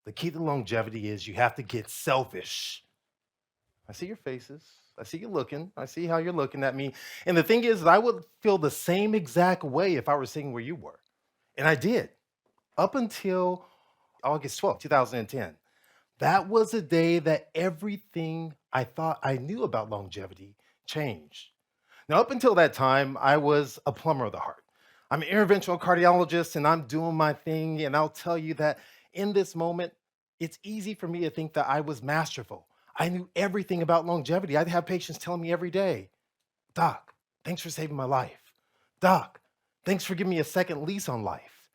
The key to longevity is you have to get selfish. I see your faces. I see you looking. I see how you're looking at me. And the thing is, I would feel the same exact way if I were sitting where you were. And I did up until August 12th, 2010. That was the day that everything I thought I knew about longevity changed. Now, up until that time, I was a plumber of the heart. I'm an interventional cardiologist and I'm doing my thing. And I'll tell you that in this moment, it's easy for me to think that I was masterful. I knew everything about longevity. I'd have patients telling me every day, Doc, thanks for saving my life. Doc, thanks for giving me a second lease on life.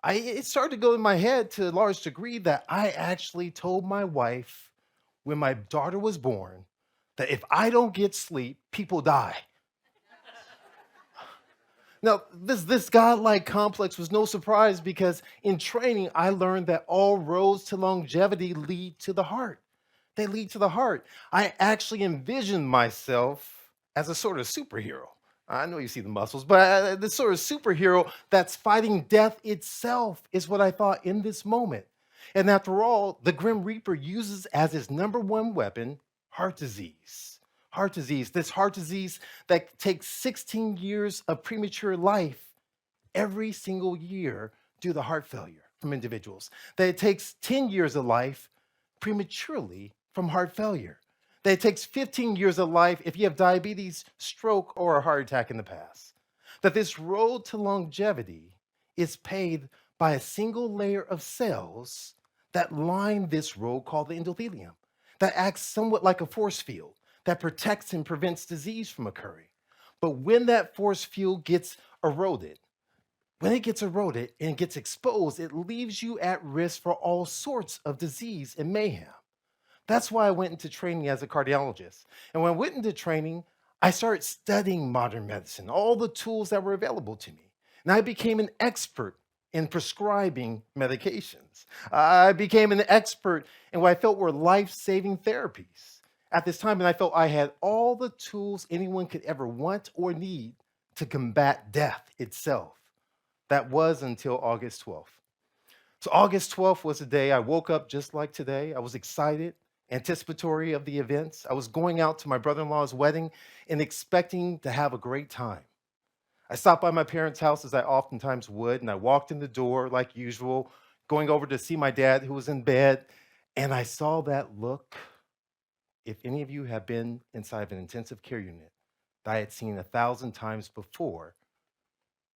It started to go in my head to a large degree that I actually told my wife when my daughter was born that if I don't get sleep, people die. Now, this godlike complex was no surprise because in training, I learned that all roads to longevity lead to the heart. They lead to the heart. I actually envisioned myself as a sort of superhero. I know you see the muscles, but this sort of superhero that's fighting death itself is what I thought in this moment. And after all, the Grim Reaper uses as his number one weapon heart disease. Heart disease, this heart disease that takes 16 years of premature life every single year due to heart failure from individuals. That it takes 10 years of life prematurely from heart failure. That it takes 15 years of life if you have diabetes, stroke, or a heart attack in the past. That this road to longevity is paved by a single layer of cells that line this road called the endothelium, that acts somewhat like a force field that protects and prevents disease from occurring. But when that force field gets eroded, when it gets eroded and gets exposed, it leaves you at risk for all sorts of disease and mayhem. That's why I went into training as a cardiologist. And when I went into training, I started studying modern medicine, all the tools that were available to me. And I became an expert in prescribing medications. I became an expert in what I felt were life saving therapies at this time. And I felt I had all the tools anyone could ever want or need to combat death itself. That was until August 12th. So August 12th was the day I woke up just like today. I was excited, anticipatory of the events. I was going out to my brother-in-law's wedding and expecting to have a great time. I stopped by my parents' house as I oftentimes would, and I walked in the door like usual, going over to see my dad who was in bed, and I saw that look. If any of you have been inside of an intensive care unit, that I had seen 1,000 times before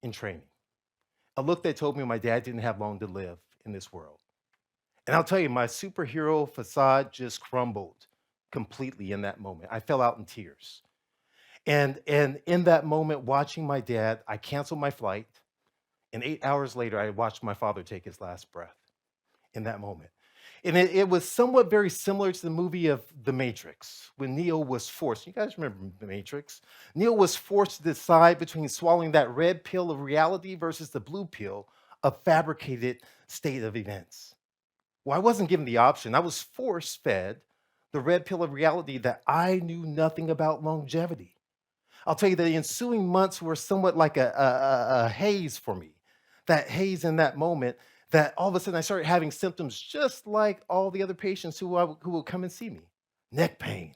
in training. A look that told me my dad didn't have long to live in this world. And I'll tell you, my superhero facade just crumbled completely in that moment. I fell out in tears. And in that moment, watching my dad, I canceled my flight. And 8 hours later, I watched my father take his last breath in that moment. And it was somewhat very similar to the movie of The Matrix when Neo was forced. You guys remember The Matrix? Neo was forced to decide between swallowing that red pill of reality versus the blue pill of fabricated state of events. Well, I wasn't given the option. I was force fed the red pill of reality that I knew nothing about longevity. I'll tell you the ensuing months were somewhat like a haze for me. That haze in that moment, that all of a sudden I started having symptoms just like all the other patients who would come and see me. Neck pain.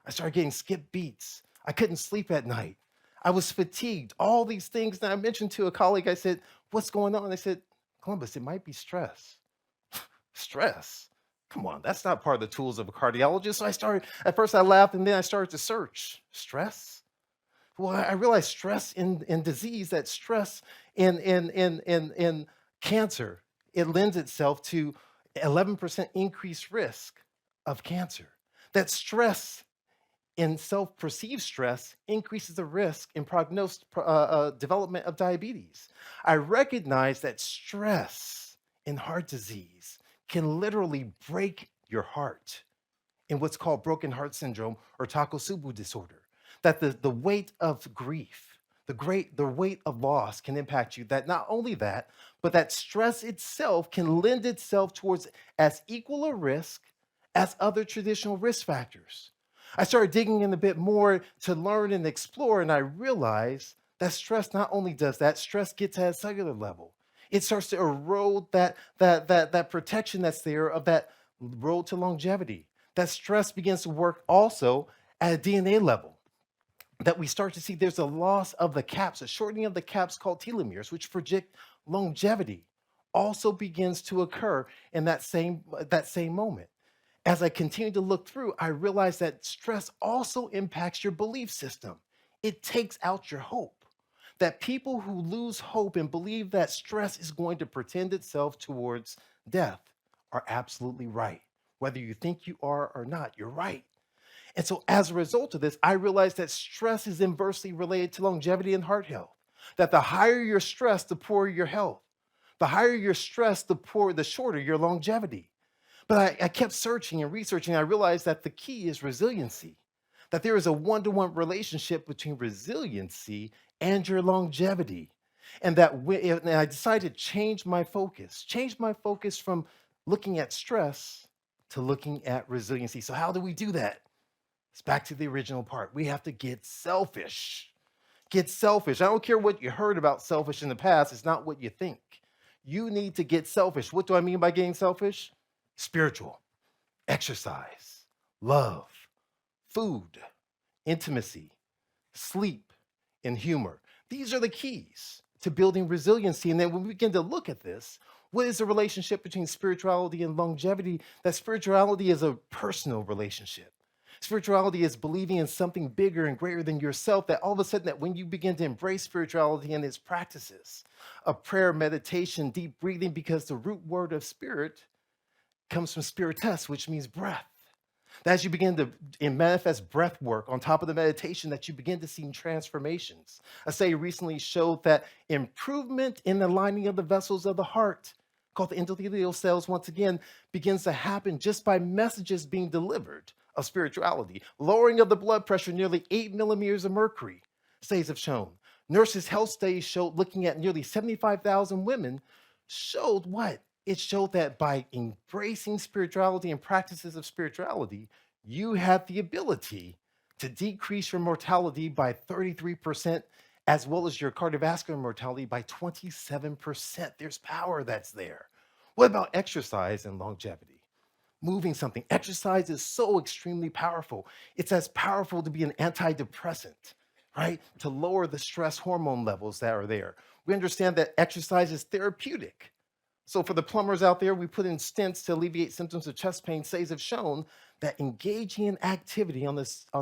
I started getting skip beats. I couldn't sleep at night. I was fatigued. All these things that I mentioned to a colleague, I said, "What's going on?" They said, "Columbus, it might be stress." Stress. Come on, that's not part of the tools of a cardiologist. So I started, at first I laughed and then I started to search. Stress? Well, I realized stress in disease, that stress in cancer, it lends itself to 11% increased risk of cancer. That stress in self-perceived stress increases the risk in development of diabetes. I recognize that stress in heart disease can literally break your heart in what's called broken heart syndrome or Takotsubo disorder. That the weight of grief, the weight of loss can impact you. That not only that, but that stress itself can lend itself towards as equal a risk as other traditional risk factors. I started digging in a bit more to learn and explore, and I realized that stress not only does that, stress gets at a cellular level. It starts to erode that protection that's there of that road to longevity. That stress begins to work also at a DNA level. That we start to see there's a loss of the caps, a shortening of the caps called telomeres, which predict longevity, also begins to occur in that same moment. As I continue to look through, I realize that stress also impacts your belief system. It takes out your hope. That people who lose hope and believe that stress is going to pretend itself towards death are absolutely right. Whether you think you are or not, you're right. And so, as a result of this, I realized that stress is inversely related to longevity and heart health. That the higher your stress, the poorer your health. The higher your stress, the shorter your longevity. But I kept searching and researching. I realized that the key is resiliency, that there is a one-to-one relationship between resiliency and your longevity. And I decided to change my focus from looking at stress to looking at resiliency. So, how do we do that? It's back to the original part. We have to get selfish. Get selfish. I don't care what you heard about selfish in the past, it's not what you think. You need to get selfish. What do I mean by getting selfish? Spiritual, exercise, love, food, intimacy, sleep, and humor. These are the keys to building resiliency. And then when we begin to look at this, what is the relationship between spirituality and longevity? That spirituality is a personal relationship. Spirituality is believing in something bigger and greater than yourself. That all of a sudden, that when you begin to embrace spirituality and its practices of prayer, meditation, deep breathing, because the root word of spirit comes from spiritus, which means breath. That as you begin to manifest breath work on top of the meditation, that you begin to see transformations. A study recently showed that improvement in the lining of the vessels of the heart, called the endothelial cells, once again, begins to happen just by messages being delivered of spirituality. Lowering of the blood pressure, nearly 8 millimeters of mercury, studies have shown. Nurses' health studies showed, looking at nearly 75,000 women, showed what? It showed that by embracing spirituality and practices of spirituality, you have the ability to decrease your mortality by 33%, as well as your cardiovascular mortality by 27%. There's power that's there. What about exercise and longevity? Moving something. Exercise is so extremely powerful. It's as powerful to be an antidepressant, right? To lower the stress hormone levels that are there. We understand that exercise is therapeutic. So for the plumbers out there, we put in stents to alleviate symptoms of chest pain. Studies have shown that engaging in activity on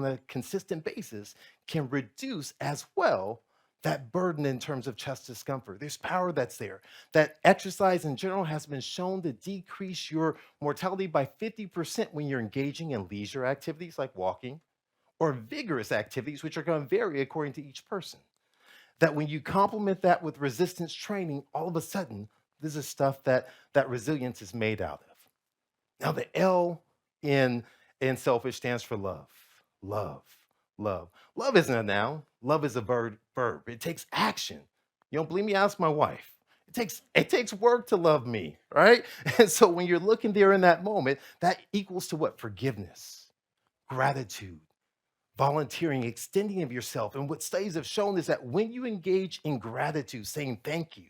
a consistent basis can reduce as well that burden in terms of chest discomfort. There's power that's there. That exercise in general has been shown to decrease your mortality by 50% when you're engaging in leisure activities like walking or vigorous activities, which are going to vary according to each person. That when you complement that with resistance training, all of a sudden, this is stuff that resilience is made out of. Now, the L in selfish stands for love. Love. Love. Love isn't a noun. Love is a verb. It takes action. You don't believe me? Ask my wife. It takes work to love me, right? And so when you're looking there in that moment, that equals to what? Forgiveness, gratitude, volunteering, extending of yourself. And what studies have shown is that when you engage in gratitude, saying thank you,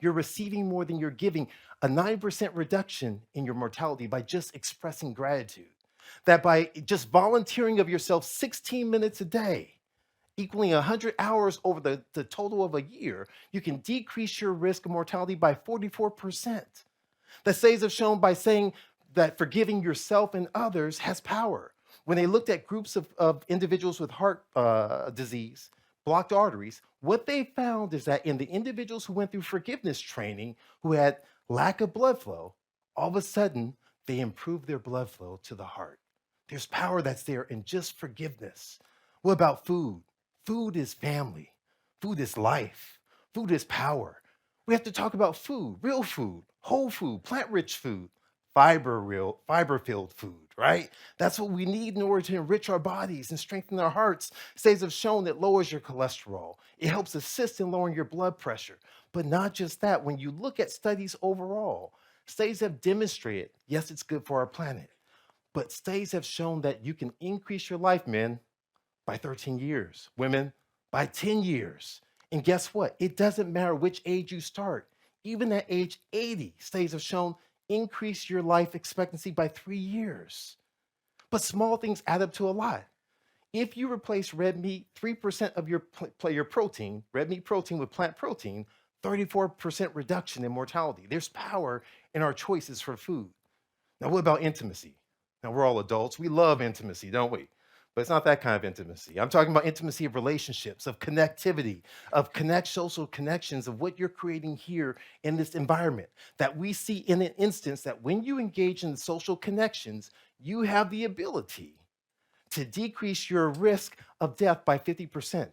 you're receiving more than you're giving, a 9% reduction in your mortality by just expressing gratitude. That by just volunteering of yourself 16 minutes a day, equaling 100 hours over the total of a year, you can decrease your risk of mortality by 44%. The studies have shown by saying that forgiving yourself and others has power. When they looked at groups of individuals with heart disease, blocked arteries, what they found is that in the individuals who went through forgiveness training, who had lack of blood flow, all of a sudden they improved their blood flow to the heart. There's power that's there in just forgiveness. What about food? Food is family. Food is life. Food is power. We have to talk about food, real food, whole food, plant-rich food, fiber-filled food, right? That's what we need in order to enrich our bodies and strengthen our hearts. Studies have shown it lowers your cholesterol. It helps assist in lowering your blood pressure. But not just that, when you look at studies overall, studies have demonstrated, yes, it's good for our planet, but studies have shown that you can increase your life, men, by 13 years, women by 10 years. And guess what? It doesn't matter which age you start. Even at age 80, studies have shown increase your life expectancy by 3 years. But small things add up to a lot. If you replace red meat, 3% of your protein, red meat protein with plant protein, 34% reduction in mortality. There's power in our choices for food. Now, what about intimacy? Now, we're all adults. We love intimacy, don't we? But it's not that kind of intimacy. I'm talking about intimacy of relationships, of connectivity, of social connections, of what you're creating here in this environment. That we see in an instance that when you engage in social connections, you have the ability to decrease your risk of death by 50%.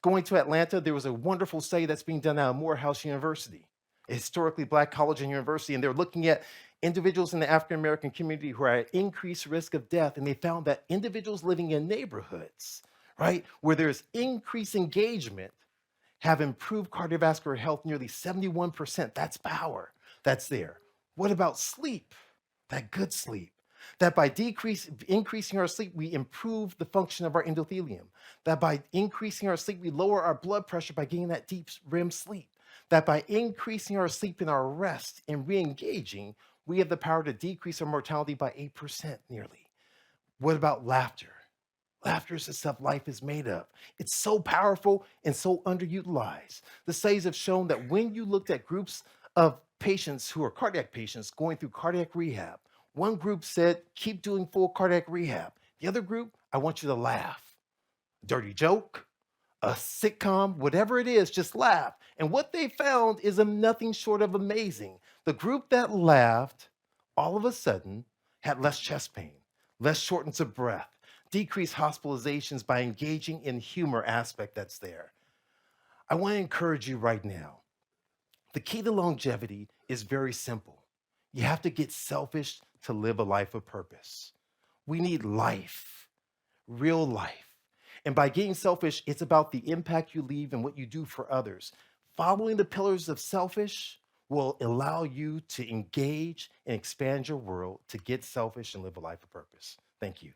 Going to Atlanta, there was a wonderful study that's being done out of Morehouse University, a historically Black college and university, and they're looking at individuals in the African American community who are at increased risk of death. And they found that individuals living in neighborhoods, right, where there's increased engagement have improved cardiovascular health nearly 71%. That's power that's there. What about sleep? That good sleep. That by increasing our sleep, we improve the function of our endothelium. That by increasing our sleep, we lower our blood pressure by getting that deep REM sleep. That by increasing our sleep and our rest and re-engaging, we have the power to decrease our mortality by 8% nearly. What about laughter? Laughter is the stuff life is made of. It's so powerful and so underutilized. The studies have shown that when you looked at groups of patients who are cardiac patients going through cardiac rehab, one group said, keep doing full cardiac rehab. The other group, I want you to laugh. Dirty joke, a sitcom, whatever it is, just laugh. And what they found is nothing short of amazing. The group that laughed, all of a sudden, had less chest pain, less shortness of breath, decreased hospitalizations by engaging in humor aspect that's there. I want to encourage you right now. The key to longevity is very simple. You have to get selfish to live a life of purpose. We need life, real life. And by getting selfish, it's about the impact you leave and what you do for others. Following the pillars of selfish will allow you to engage and expand your world to get selfish and live a life of purpose. Thank you.